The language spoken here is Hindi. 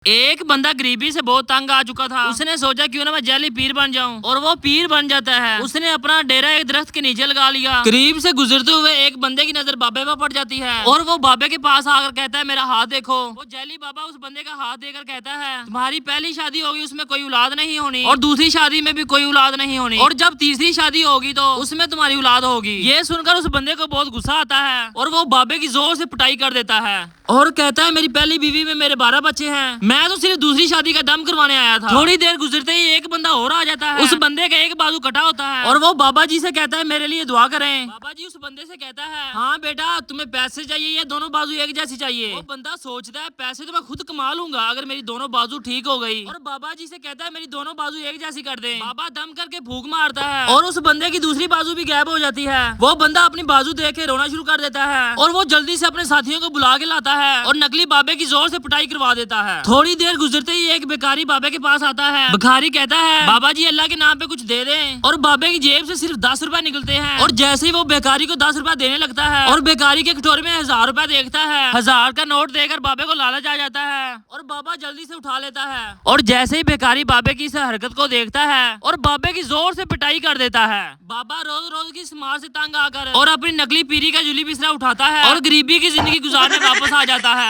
एक बंदा गरीबी से बहुत तंग आ चुका था। उसने सोचा क्यों ना मैं जैली पीर बन जाऊं, और वो पीर बन जाता है। उसने अपना डेरा एक दरख्त के नीचे लगा लिया। करीब से गुजरते हुए एक बंदे की नजर बाबे पर पड़ जाती है और वो बाबे के पास आकर कहता है मेरा हाथ देखो। वो जैली बाबा उस बंदे का हाथ देकर कहता है तुम्हारी पहली शादी होगी उसमें कोई औलाद नहीं होनी, और दूसरी शादी में भी कोई औलाद नहीं होनी, और जब तीसरी शादी होगी तो उसमें तुम्हारी औलाद होगी। ये सुनकर उस बंदे को बहुत गुस्सा आता है और वो बाबे की जोर से पिटाई कर देता है और कहता है मेरी पहली बीवी में मेरे 12 बच्चे हैं, मैं तो सिर्फ दूसरी शादी का दम करवाने आया था। थोड़ी देर गुजरते ही एक बंदा और आ जाता है। उस बंदे का एक बाजू कटा होता है और वो बाबा जी से कहता है मेरे लिए दुआ करें। बाबा जी उस बंदे से कहता है हाँ बेटा तुम्हें पैसे चाहिए या दोनों बाजू एक जैसी चाहिए। वो बंदा सोचता है पैसे तो मैं खुद कमा लूंगा अगर मेरी दोनों बाजू ठीक हो गई, और बाबा जी से कहता है मेरी दोनों बाजू एक जैसी कर दे। बाबा दम करके फूंक मारता है और उस बंदे की दूसरी बाजू भी गायब हो जाती है। वो बंदा अपनी बाजू देख के रोना शुरू कर देता है और वो जल्दी से अपने साथियों को बुला के लाता है और नकली बाबे की जोर से पिटाई करवा देता है। थोड़ी देर गुजरते ही एक भिखारी बाबे के पास आता है। भिखारी कहता है बाबा जी अल्लाह के नाम पे कुछ दे दें, और बाबे की जेब से सिर्फ 10 रुपए निकलते हैं। और जैसे ही वो भिखारी को 10 रुपए देने लगता है और भिखारी के कटोरे में 1000 रुपए देखता है, 1000 का नोट देकर बाबे को लालच आ जाता है और बाबा जल्दी से उठा लेता है। और जैसे ही भिखारी बाबे की इस हरकत को देखता है और बाबे की जोर से पिटाई कर देता है। बाबा रोज रोज की समार से तंग आकर और अपनी नकली पीरी का जुली बिस्तरा उठाता है और गरीबी की जिंदगी गुजारने वापस आ जाता है।